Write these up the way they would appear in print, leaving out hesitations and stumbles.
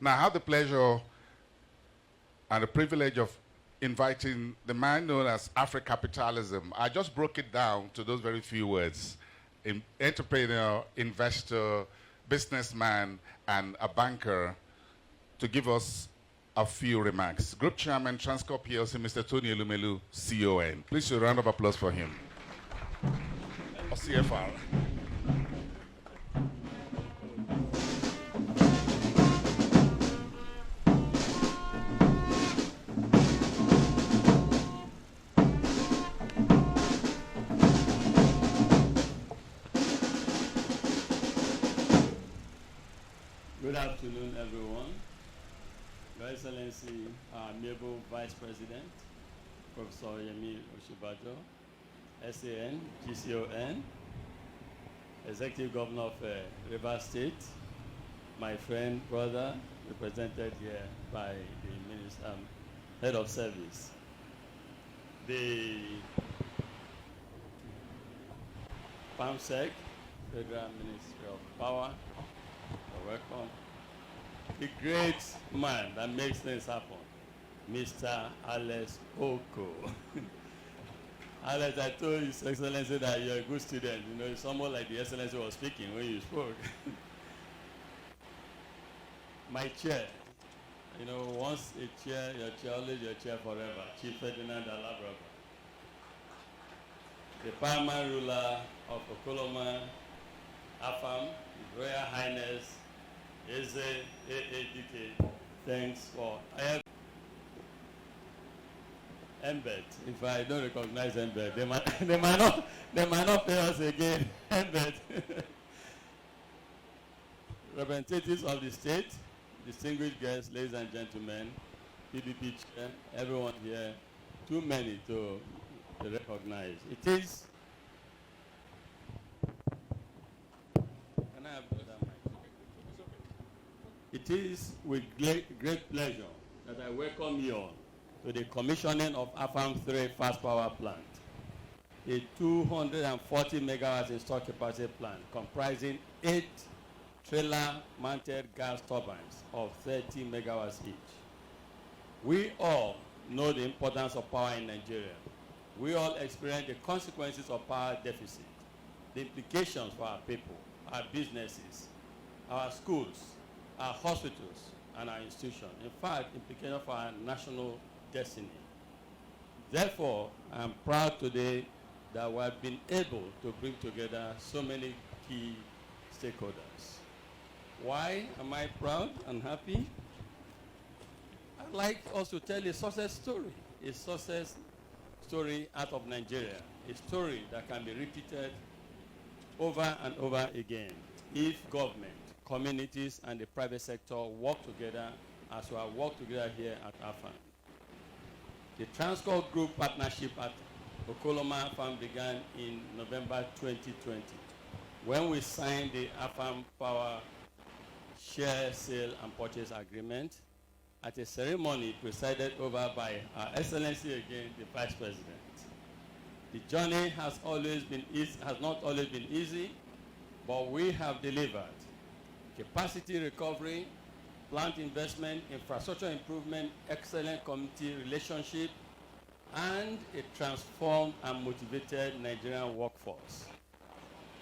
Now, I have the pleasure and the privilege of inviting the man known as Afro-capitalism. I just broke it down to those very few words. Entrepreneur, investor, businessman, and a banker to give us a few remarks. Group Chairman, Transcorp PLC, Mr. Tony Elumelu, CON. Please a round of applause for him. Or CFR. Good afternoon, everyone. Your Excellency, our amiable Vice President, Professor Yemi Osinbajo, SAN, GCON, Executive Governor of Rivers State, my friend, brother, represented here by the Minister, Head of Service, the PAMSEC, Federal Ministry of Power, welcome. The great man that makes things happen, Mr. Alex Oko. Alex, I told His Excellency that you're a good student. You know, it's almost like the Excellency was speaking when you spoke. My chair. You know, once a chair, your chair, always your chair forever. Chief Ferdinand Alabraba. The paramount ruler of Okoloma, Afam, His Royal Highness, Eze AADK, thanks for Embed. If I don't recognize Embed, they might not pay us again. Embed. Representatives of the state, distinguished guests, ladies and gentlemen, PDP chair, everyone here, too many to recognize. It is. Can I have that mic? It is with great pleasure that I welcome you all to the commissioning of Afam 3 fast power plant, a 240 megawatts installed capacity plant comprising 8 trailer-mounted gas turbines of 30 megawatts each. We all know the importance of power in Nigeria. We all experience the consequences of power deficit, the implications for our people, our businesses, our schools, our hospitals, and our institutions. In fact, implications for our national destiny. Therefore, I'm proud today that we have been able to bring together so many key stakeholders. Why am I proud and happy? I'd like us to tell a success story out of Nigeria, a story that can be repeated over and over again if government, communities, and the private sector work together as we have worked together here at Afam. The Transcorp Group partnership at Okoloma Afam began in November 2020 when we signed the Afam Power Share, Sale, and Purchase Agreement at a ceremony presided over by Our Excellency again, the Vice President. The journey has not always been easy, but we have delivered capacity recovery, plant investment, infrastructure improvement, excellent community relationship, and a transformed and motivated Nigerian workforce.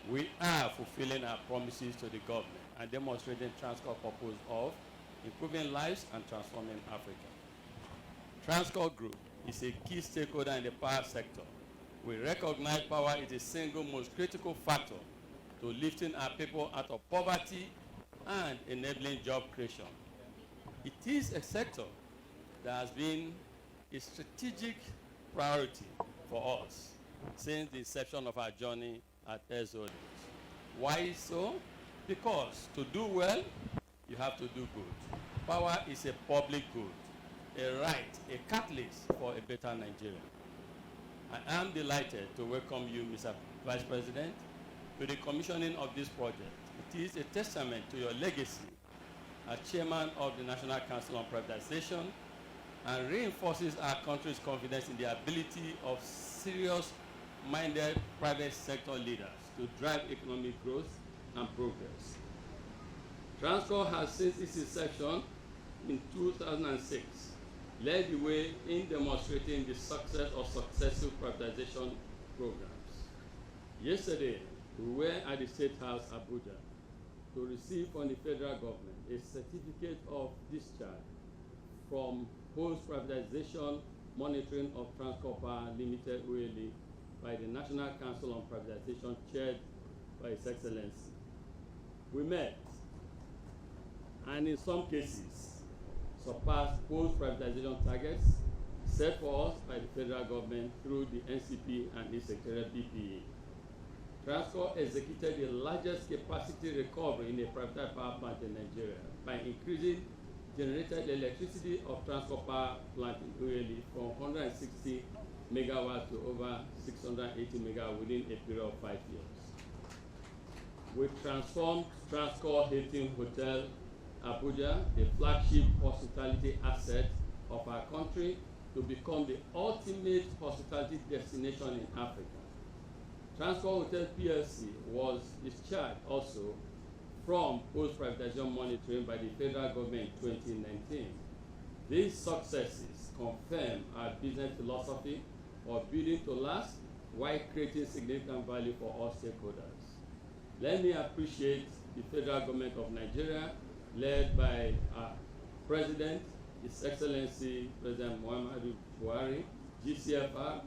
We are fulfilling our promises to the government and demonstrating Transcorp purpose of improving lives and transforming Africa. Transcorp Group is a key stakeholder in the power sector. We recognize power is the single most critical factor to lifting our people out of poverty and enabling job creation. It is a sector that has been a strategic priority for us since the inception of our journey at SOD. Why so? Because to do well, you have to do good. Power is a public good, a right, a catalyst for a better Nigeria. I am delighted to welcome you, Mr. Vice President, to the commissioning of this project. It is a testament to your legacy as chairman of the National Council on Privatization and reinforces our country's confidence in the ability of serious-minded private sector leaders to drive economic growth and progress. Transcorp has, since its inception, in 2006 led the way in demonstrating the success of successful privatization programs. Yesterday, we were at the State House, Abuja, to receive from the federal government a certificate of discharge from post-privatization monitoring of Transcorp Power Limited OLE by the National Council on Privatization chaired by His Excellency. We met and in some cases surpassed post-privatization targets set for us by the federal government through the NCP and its secretarial PPA. Transcorp executed the largest capacity recovery in a privatized power plant in Nigeria by increasing generated electricity of Transcorp Power Plant in OLE from 160 megawatts to over 680 megawatts within a period of 5 years. We transformed Transcorp Hilton Hotel Abuja, the flagship hospitality asset of our country, to become the ultimate hospitality destination in Africa. Transcorp Hotel PLC was discharged also from post-privatization monitoring by the federal government in 2019. These successes confirm our business philosophy of building to last while creating significant value for all stakeholders. Let me appreciate the federal government of Nigeria, led by our President, His Excellency President Muhammadu Buhari, GCFR,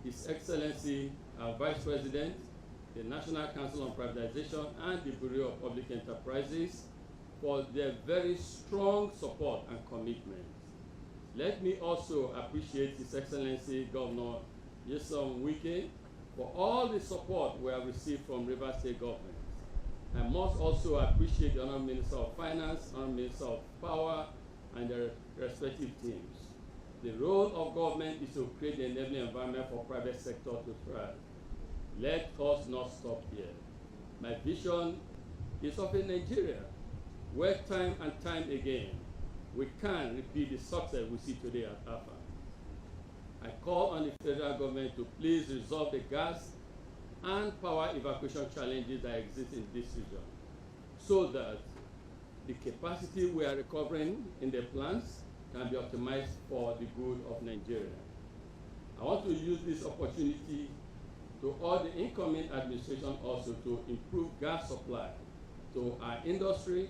His Excellency our Vice President, the National Council on Privatization, and the Bureau of Public Enterprises for their very strong support and commitment. Let me also appreciate His Excellency Governor Nyesom Wike for all the support we have received from Rivers State government. I must also appreciate the Honorable Minister of Finance, Honorable Minister of Power, and their respective teams. The role of government is to create the enabling environment for private sector to thrive. Let us not stop here. My vision is of a Nigeria where time and time again we can repeat the success we see today at Afam. I call on the federal government to please resolve the gas and power evacuation challenges that exist in this region so that the capacity we are recovering in the plants can be optimized for the good of Nigeria. I want to use this opportunity to urge the incoming administration also to improve gas supply to our industry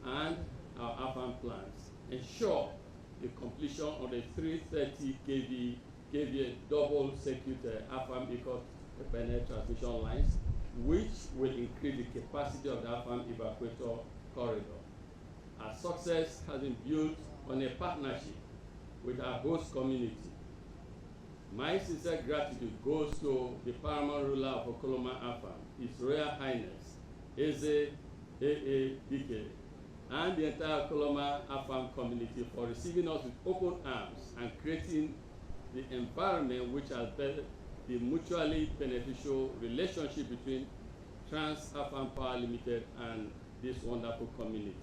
and our Afam plants. Ensure the completion of the 330 kV double circuit Afam Eco-Benet transmission lines, which will increase the capacity of the Afam evacuator corridor. Our success has been built on a partnership with our host community. My sincere gratitude goes to the paramount ruler of Okoloma Afam, His Royal Highness Eze A.A. Dike, and the entire Okoloma Afam community for receiving us with open arms and creating the environment which has built the mutually beneficial relationship between Afam Power Limited and this wonderful community.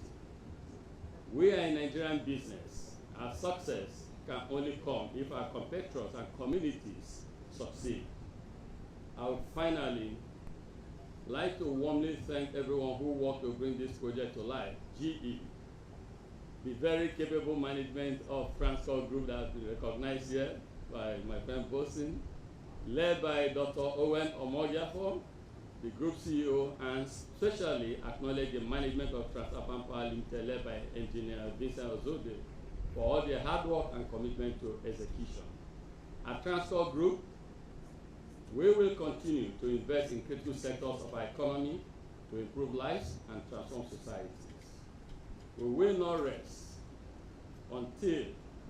We are a Nigerian business. Our success can only come if our competitors and communities succeed. I would finally like to warmly thank everyone who worked to bring this project to life. GE, the very capable management of Transcorp Group that has been recognized here by my friend Bosin, led by Dr. Owen Omojiafo, the group CEO, and especially acknowledge the management of Afam Power Limited, led by Engineer Vincent Ozode, for all their hard work and commitment to execution. At Transcorp Group, we will continue to invest in critical sectors of our economy to improve lives and transform societies. We will not rest until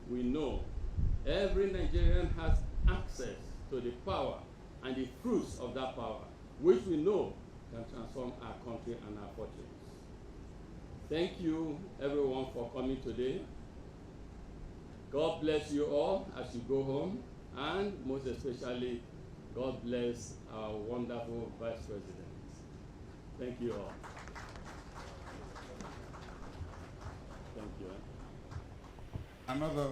we know every Nigerian has access to the power and the fruits of that power, which we know can transform our country and our fortunes. Thank you, everyone, for coming today. God bless you all as you go home, and most especially, God bless our wonderful Vice President. Thank you all. Thank you. Another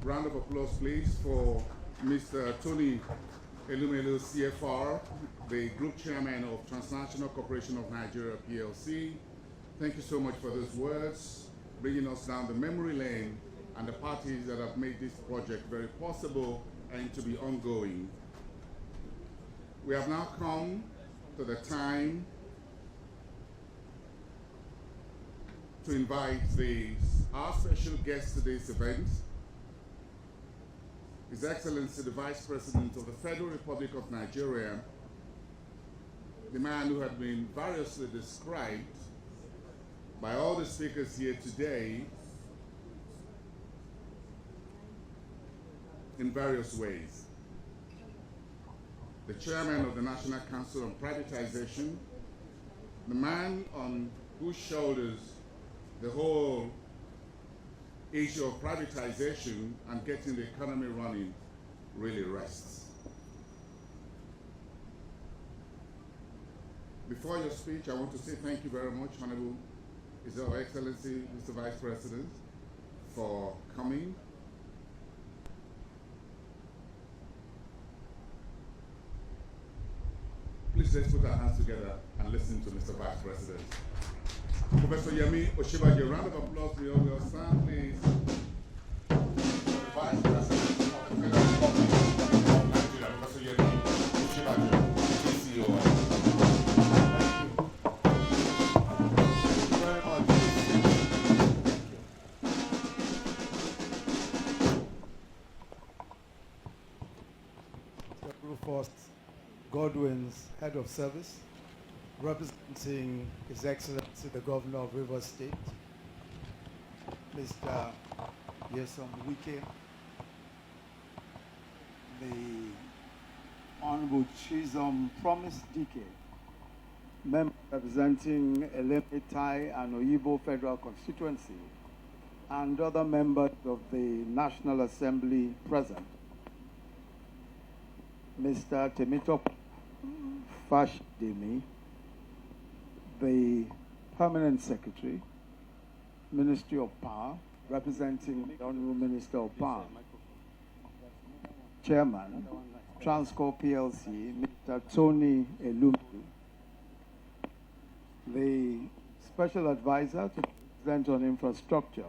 round of applause, please, for Mr. Tony Elumelu, CFR, the Group Chairman of Transnational Corporation of Nigeria, PLC. Thank you so much for those words. bringing us down the memory lane, and the parties that have made this project very possible and to be ongoing. We have now come to the time to invite our special guest to this event, His Excellency the Vice President of the Federal Republic of Nigeria, the man who had been variously described by all the speakers here today in various ways. The chairman of the National Council on Privatization, the man on whose shoulders the whole issue of privatization and getting the economy running really rests. Before your speech, I want to say thank you very much, Honorable His Excellency, Mr. Vice President, for coming. Please let's put our hands together and listen to Mr. Vice President. Professor Yemi Osinbajo, round of applause for you. Will stand, please. Vice President of the Federal Republic of Nigeria, Professor Yemi Osinbajo, PCOI. Godwin's Head of Service, representing His Excellency the Governor of Rivers State, Mr. Yesom Wike, the Honorable Chisom Promise Dike, member representing Elemetai and Oyibo Federal Constituency, and other members of the National Assembly present. Mr. Temitope Fashdemi, the Permanent Secretary, Ministry of Power, representing the Honorable Minister of Power, Chairman, Transcorp PLC, Mr. Tony Elumi, the Special Advisor to the President on Infrastructure,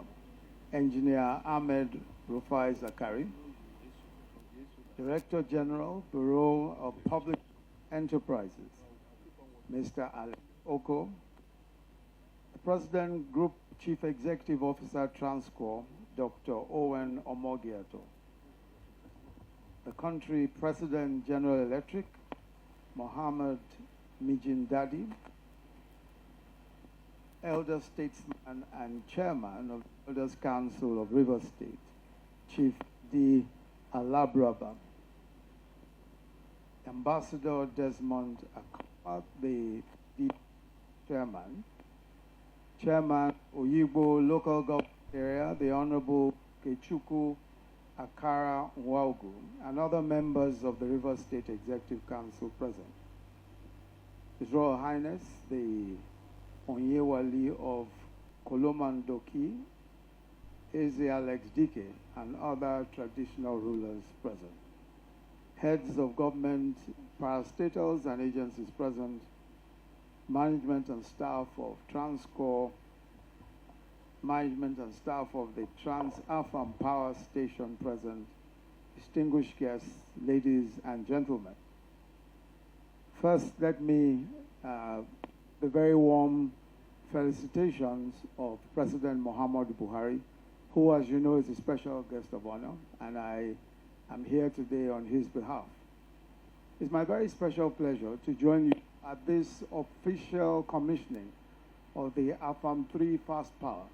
Engineer Ahmed Rufai Zakari, Director General, Bureau of Public Enterprises, Mr. Alex Oko, the President Group Chief Executive Officer Transcorp, Dr. Owen Omogiato, the Country President General Electric, Mohammed Mijindadi, Elder Statesman and Chairman of the Elders Council of Rivers State, Chief D. Alabraba, Ambassador Desmond Akwa, the Chairman, Chairman Oyibo Local Government Area, the Honorable Kechuku Akara Nwaugu, and other members of the Rivers State Executive Council present. His Royal Highness, the Onyewali of Kolomandoki, Eze Alex Dike, and other traditional rulers present. Heads of government, parastatals and agencies present, management and staff of Transcorp, management and staff of the Afam Power Station present, distinguished guests, ladies and gentlemen. First, let me the very warm felicitations of President Muhammadu Buhari, who, as you know, is a special guest of honor, and I am here today on his behalf. It's my very special pleasure to join you at this official commissioning of the Afam 3 Fast Power.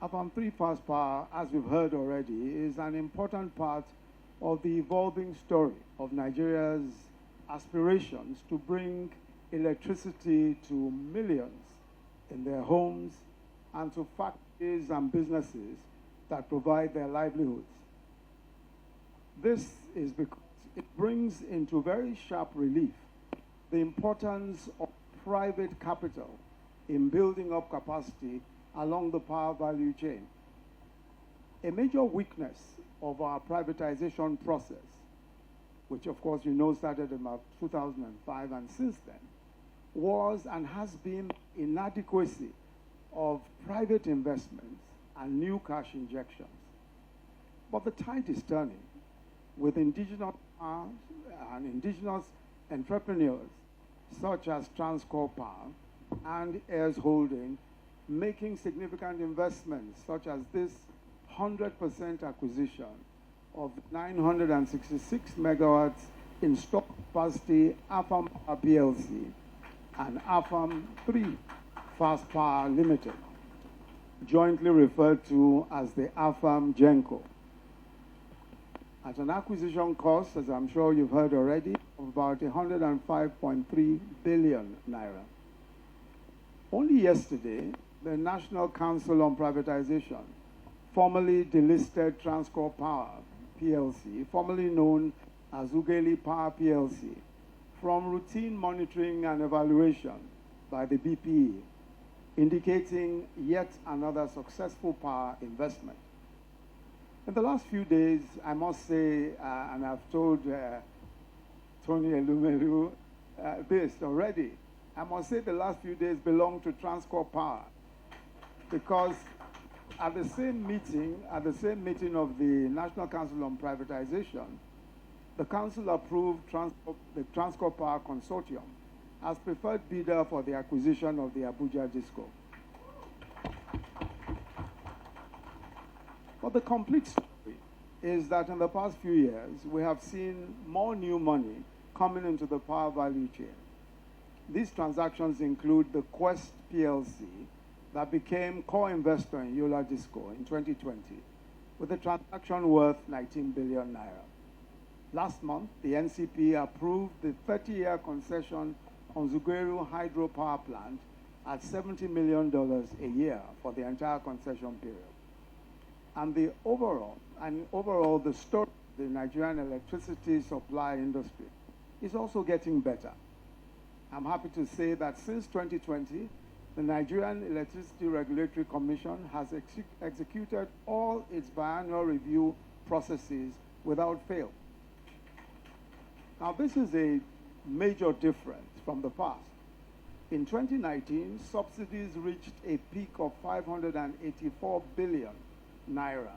Afam 3 Fast Power, as we've heard already, is an important part of the evolving story of Nigeria's aspirations to bring electricity to millions in their homes and to factories and businesses that provide their livelihoods. This is because it brings into very sharp relief the importance of private capital in building up capacity along the power value chain. A major weakness of our privatization process, which of course you know started in about 2005 and since then, was and has been inadequacy of private investments and new cash injections. But the tide is turning, with indigenous and indigenous entrepreneurs such as Transcorp Power and Heirs Holding making significant investments such as this 100% acquisition of 966 megawatts installed capacity Afam PLC and Afam 3 Fast Power Limited, jointly referred to as the Afam Genco, at an acquisition cost, as I'm sure you've heard already, of about 105.3 billion naira. Only yesterday, the National Council on Privatization formally delisted Transcorp Power PLC, formerly known as Ugeli Power PLC, from routine monitoring and evaluation by the BPE, indicating yet another successful power investment. In the last few days, I must say, and I've told Tony Elumelu this already, I must say the last few days belong to Transcorp Power, because at the same meeting of the National Council on Privatization, the Council approved the Transcorp Power Consortium as preferred bidder for the acquisition of the Abuja Disco. But the complete story is that in the past few years, we have seen more new money coming into the power value chain. These transactions include the Quest PLC that became co-investor in Yola Disco in 2020, with a transaction worth 19 billion naira. Last month, the NCP approved the 30-year concession on Zungeru hydropower plant at $70 million a year for the entire concession period. And overall, the story of the Nigerian electricity supply industry is also getting better. I'm happy to say that since 2020, the Nigerian Electricity Regulatory Commission has executed all its biannual review processes without fail. Now, this is a major difference from the past. In 2019, subsidies reached a peak of 584 billion naira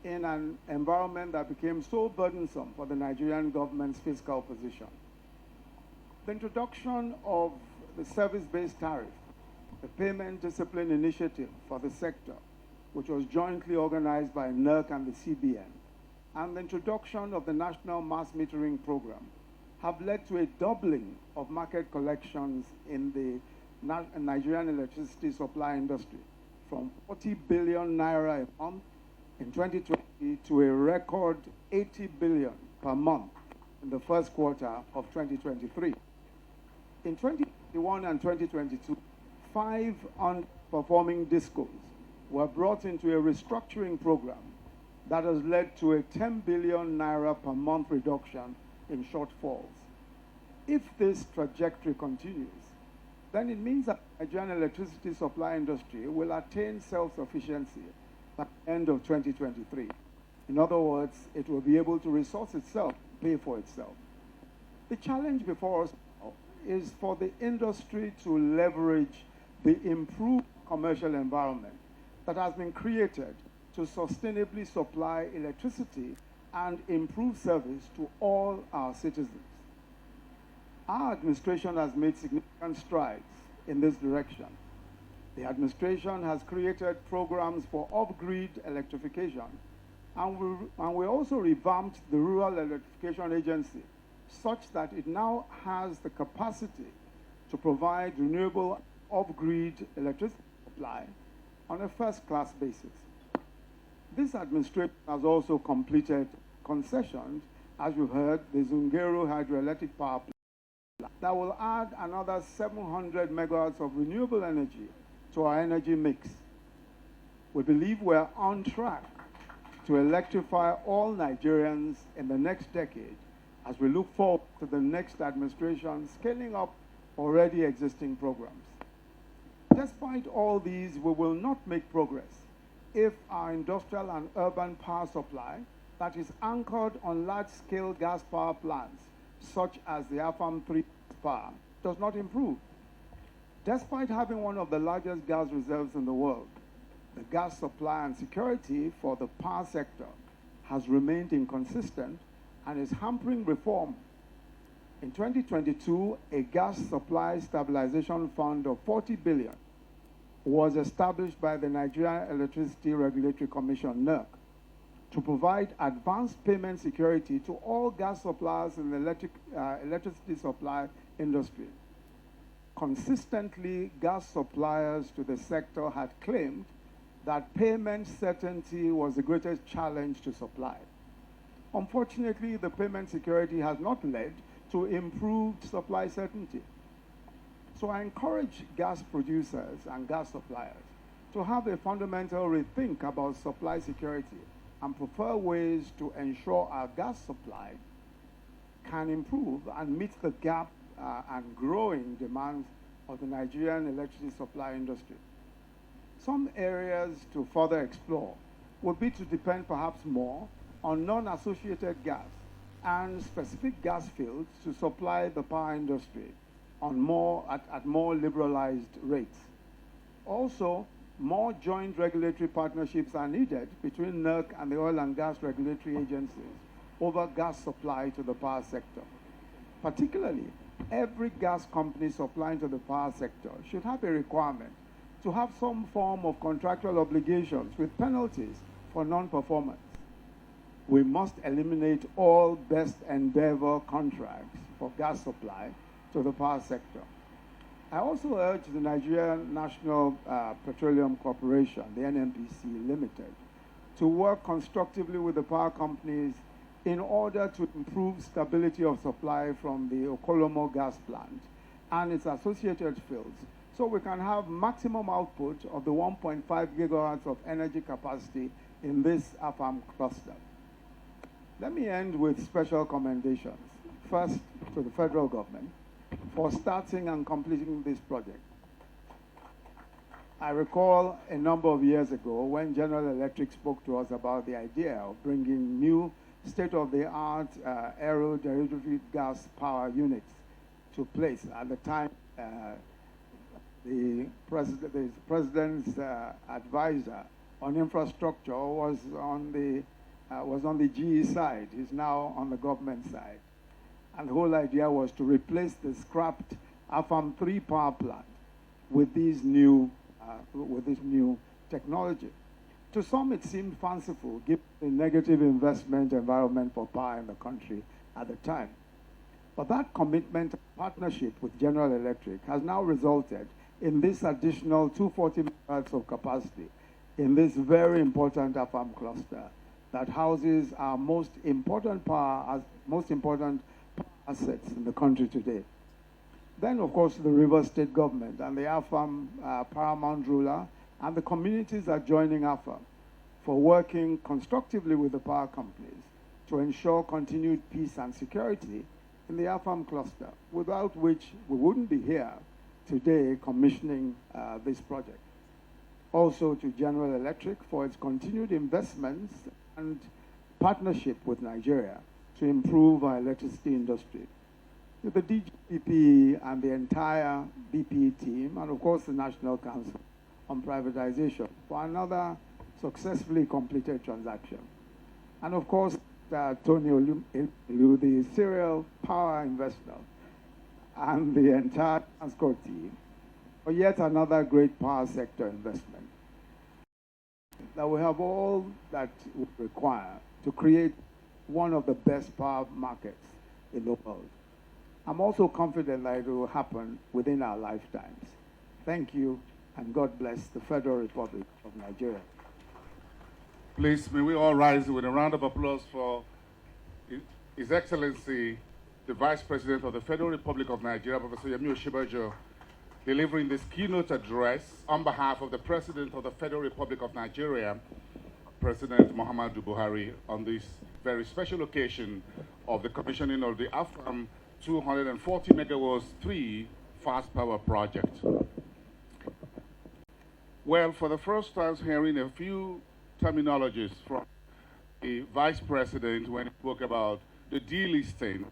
in an environment that became so burdensome for the Nigerian government's fiscal position. The introduction of the service-based tariff, the Payment Discipline Initiative for the sector, which was jointly organized by NERC and the CBN, and the introduction of the National Mass Metering Program have led to a doubling of market collections in the Nigerian electricity supply industry, from 40 billion naira a month in 2020 to a record 80 billion per month in the first quarter of 2023. In 2021 and 2022, 5 underperforming discos were brought into a restructuring program that has led to a 10 billion naira per month reduction in shortfalls. If this trajectory continues, then it means that the Nigerian electricity supply industry will attain self-sufficiency by the end of 2023. In other words, it will be able to resource itself, pay for itself. The challenge before us now is for the industry to leverage the improved commercial environment that has been created to sustainably supply electricity and improve service to all our citizens. Our administration has made significant strides in this direction. The administration has created programs for off-grid electrification, and we also revamped the Rural Electrification Agency such that it now has the capacity to provide renewable off-grid electricity supply on a first-class basis. This administration has also completed concessions, as you heard, the Zungeru hydroelectric power plant that will add another 700 megawatts of renewable energy to our energy mix. We believe we're on track to electrify all Nigerians in the next decade as we look forward to the next administration scaling up already existing programs. Despite all these, we will not make progress if our industrial and urban power supply that is anchored on large-scale gas power plants, such as the Afam 3 power, does not improve. Despite having one of the largest gas reserves in the world, the gas supply and security for the power sector has remained inconsistent and is hampering reform. In 2022, a gas supply stabilization fund of 40 billion was established by the Nigerian Electricity Regulatory Commission, NERC, to provide advanced payment security to all gas suppliers in the electricity supply industry. Consistently, gas suppliers to the sector had claimed that payment certainty was the greatest challenge to supply. Unfortunately, the payment security has not led to improved supply certainty. So I encourage gas producers and gas suppliers to have a fundamental rethink about supply security and prefer ways to ensure our gas supply can improve and meet the gap and growing demands of the Nigerian electricity supply industry. Some areas to further explore would be to depend perhaps more on non-associated gas and specific gas fields to supply the power industry on at more liberalized rates. Also, more joint regulatory partnerships are needed between NERC and the oil and gas regulatory agencies over gas supply to the power sector. Particularly, every gas company supplying to the power sector should have a requirement to have some form of contractual obligations with penalties for non-performance. We must eliminate all best endeavor contracts for gas supply to the power sector. I also urge the Nigerian National Petroleum Corporation, the NNPC Limited, to work constructively with the power companies in order to improve stability of supply from the Okolomo gas plant and its associated fields, so we can have maximum output of the 1.5 gigawatts of energy capacity in this Afam cluster. Let me end with special commendations. First, to the federal government for starting and completing this project. I recall a number of years ago when General Electric spoke to us about the idea of bringing new state-of-the-art aeroderivative gas power units to place. At the time, the president's advisor on infrastructure was on the GE side. He's now on the government side. And the whole idea was to replace the scrapped Afam 3 power plant with this new technology. To some, it seemed fanciful, given the negative investment environment for power in the country at the time. But that commitment and partnership with General Electric has now resulted in this additional 240 megawatts of capacity in this very important Afam cluster that houses our most important assets in the country today. Then, of course, the Rivers State government and the Afam paramount ruler and the communities are joining Afam for working constructively with the power companies to ensure continued peace and security in the Afam cluster, without which we wouldn't be here today commissioning this project. Also to General Electric for its continued investments and partnership with Nigeria to improve our electricity industry. To the DGPP and the entire BPE team, and of course the National Council on Privatization for another successfully completed transaction. And of course, Tony Olu, the serial power investor, and the entire Transco team for yet another great power sector investment. That we have all that we require to create one of the best power markets in the world. I'm also confident that it will happen within our lifetimes. Thank you, and God bless the Federal Republic of Nigeria. Please, may we all rise with a round of applause for His Excellency, the Vice President of the Federal Republic of Nigeria, Professor Yemi Osinbajo, delivering this keynote address on behalf of the President of the Federal Republic of Nigeria, President Muhammadu Buhari, on this very special occasion of the commissioning of the Afam 240 megawatts 3 fast power project. Well, for the first time, hearing a few terminologies from the Vice President when he spoke about the delisting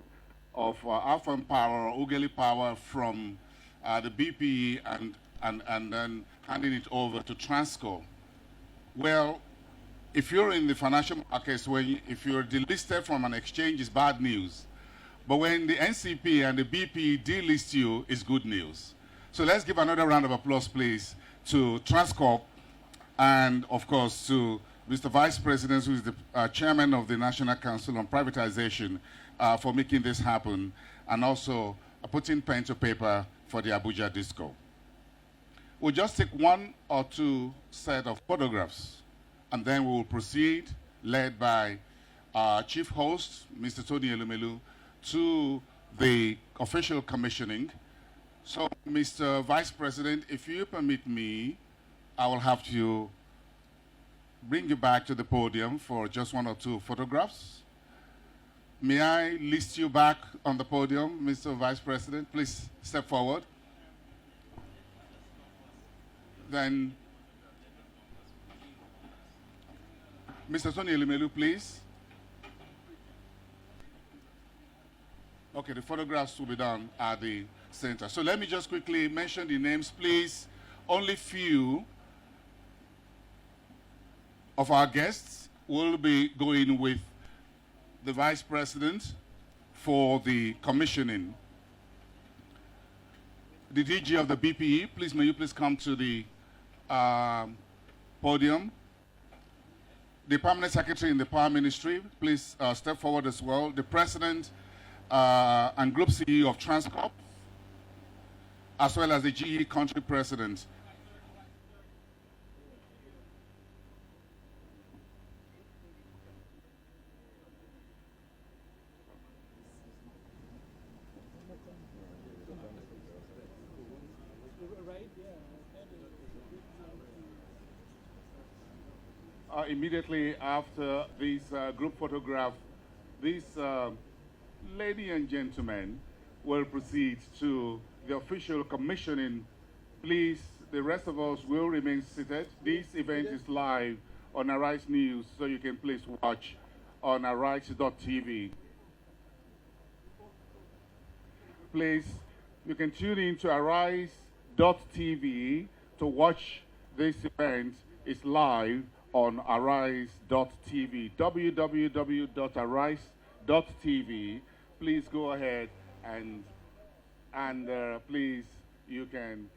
of Afam Power or Ugeli Power from the BPE and then handing it over to Transco. Well, if you're in the financial markets, if you're delisted from an exchange, it's bad news. But when the NCP and the BPE delist you, it's good news. So let's give another round of applause, please, to Transcorp and, of course, to Mr. Vice President, who is the Chairman of the National Council on Privatization, for making this happen, and also putting pen to paper for the Abuja Disco. We'll just take one or two set of photographs, and then we will proceed, led by our chief host, Mr. Tony Elumelu, to the official commissioning. So, Mr. Vice President, if you permit me, I will have to bring you back to the podium for just one or two photographs. May I list you back on the podium, Mr. Vice President? Please step forward. Then, Mr. Tony Elumelu, please. Okay, the photographs will be done at the center. So let me just quickly mention the names, please. Only few of our guests will be going with the Vice President for the commissioning. The DG of the BPE, please, may you please come to the podium. The Permanent Secretary in the Power Ministry, please step forward as well. The President and Group CEO of Transcorp, as well as the GE Country President. Immediately after this group photograph, these ladies and gentlemen will proceed to the official commissioning. Please, the rest of us will remain seated. This event is live on Arise News, so you can please watch on arise.tv. Please, you can tune in to arise.tv to watch this event. It's live on arise.tv, www.arise.tv. Please go ahead and please, you can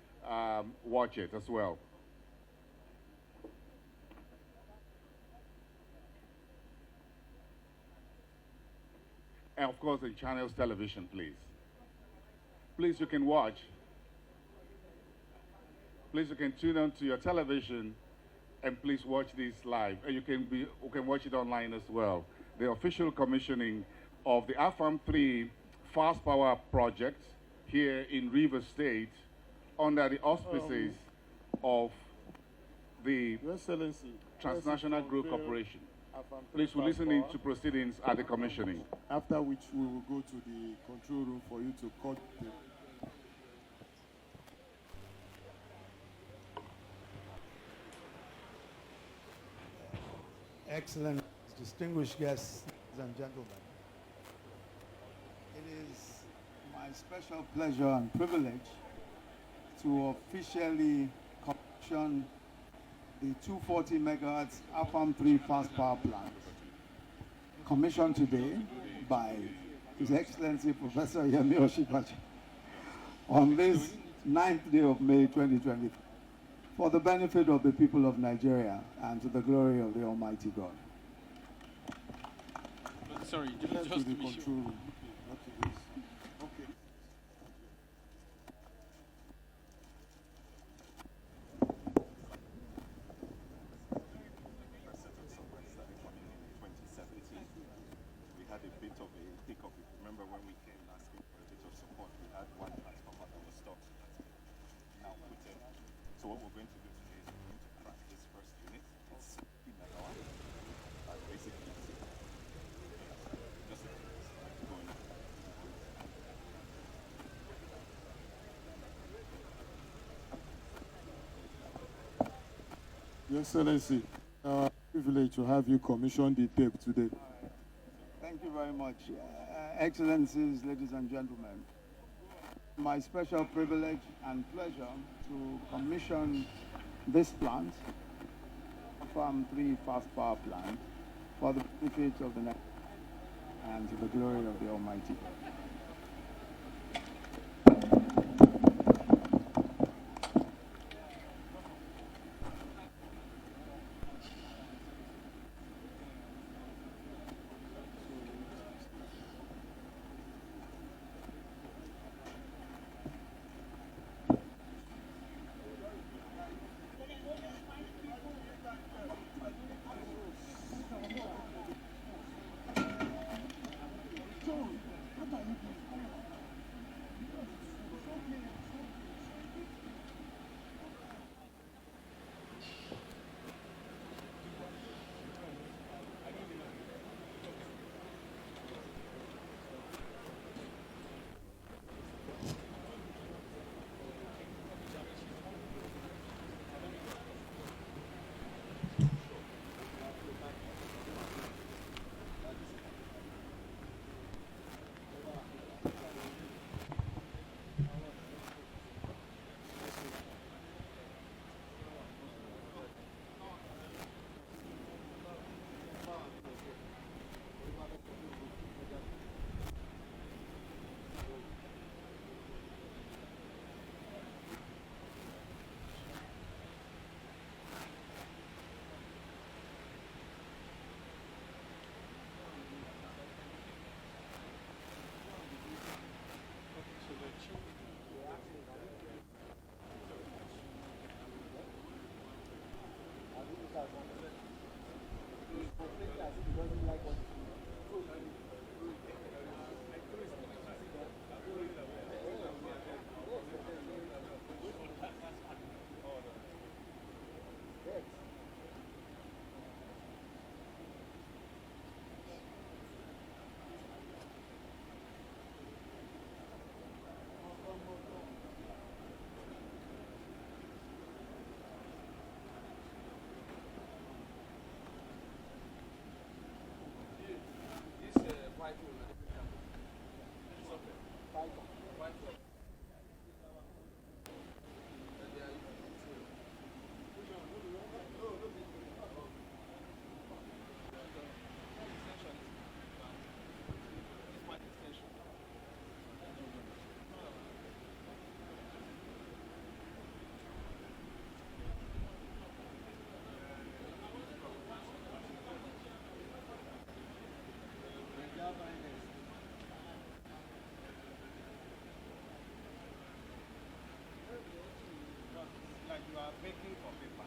watch it as well. And of course, in Channels Television, please. Please, you can watch. Please, you can tune on to your television and please watch this live. And you can watch it online as well. The official commissioning of the Afam 3 fast power project here in Rivers State under the auspices of the Transnational Group Corporation. Please listen in to proceedings at the commissioning. After which we will go to the control room for you to cut the... Excellent, distinguished guests and gentlemen. It is my special pleasure and privilege to officially commission the 240 megahertz Afam 3 fast power plant, commissioned today by His Excellency Professor Yemi on this 9th day of May 2023. For the benefit of the people of Nigeria and to the glory of the Almighty God. Sorry, just to the control room. Okay. We had a bit of a hiccup. Remember when we came last week for a bit of support, we had one transformer that was stopped. Now put in. So what we're going to do today is we're going to crack this first unit. It's 60 megawatt. Basically, just going. Your Excellency, privilege to have you commission the tape today. Thank you very much. Excellencies, ladies and gentlemen. My special privilege and pleasure to commission this plant, Afam 3 fast power plant, for the benefit of the nation and to the glory of the Almighty. You are making for paper.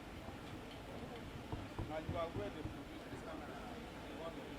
And you are where they produce this camera. You want to do.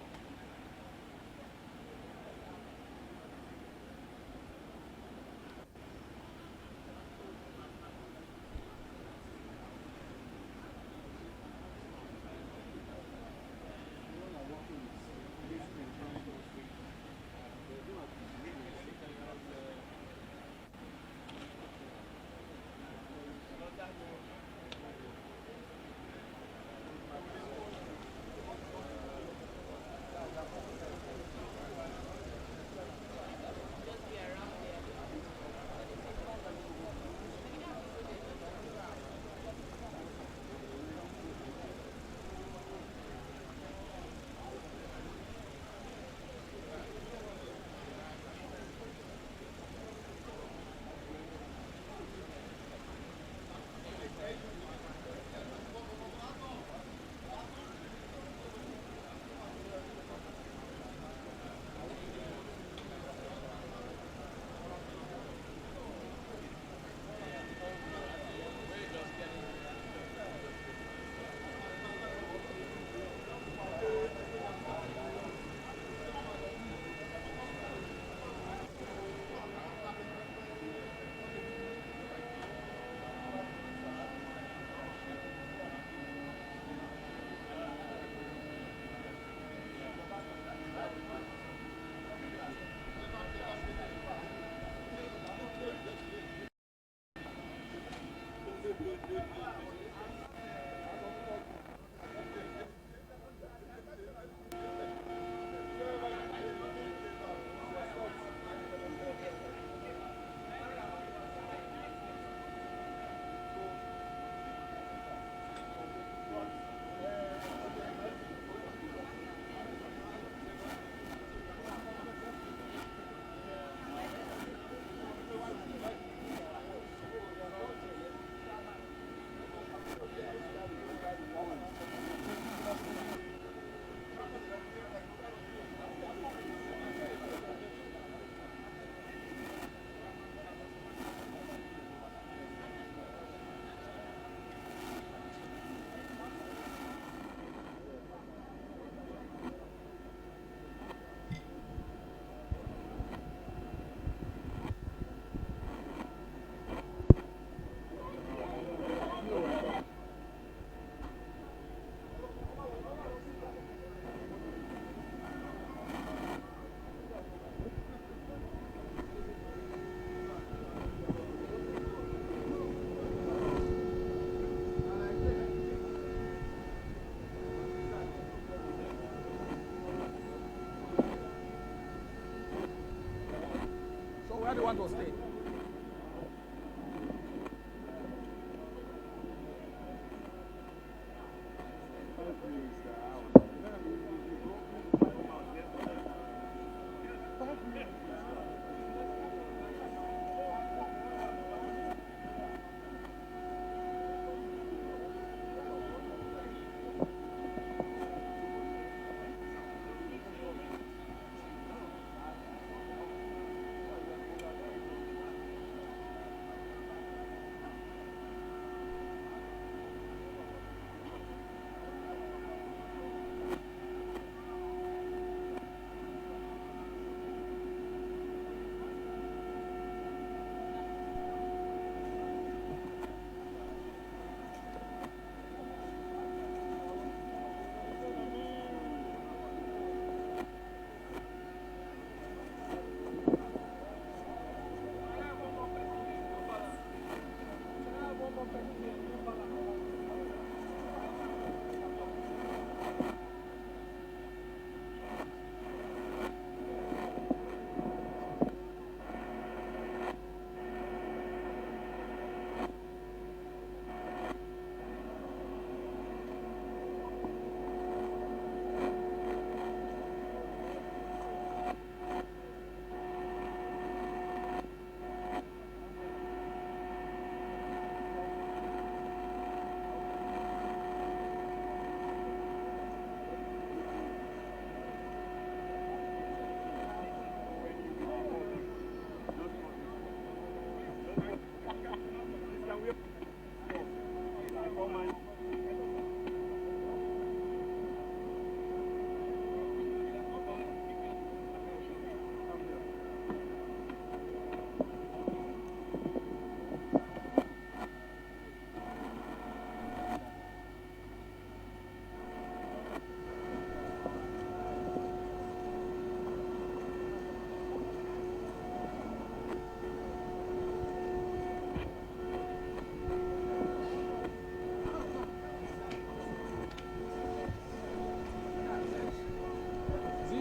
want to stay.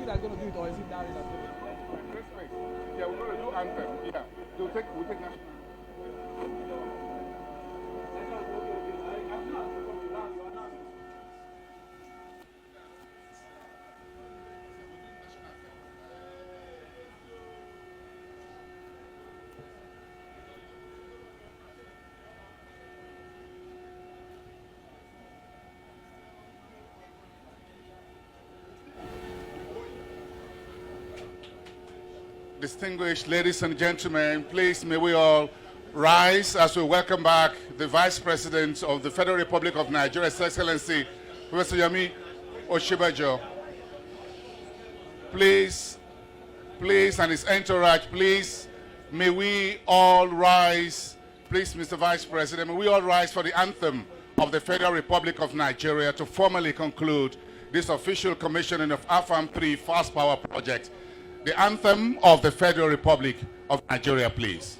That's going to do it, or is it Larry that's going to do it? Yeah, we're going to do anthem. Yeah, we'll take national. Distinguished ladies and gentlemen, please may we all rise as we welcome back the Vice President of the Federal Republic of Nigeria, His Excellency, Professor Yemi Osinbajo. Please, and his entourage, please, may we all rise. Please, Mr. Vice President, may we all rise for the anthem of the Federal Republic of Nigeria to formally conclude this official commissioning of Afam 3 Fast Power Project. The anthem of the Federal Republic of Nigeria, please.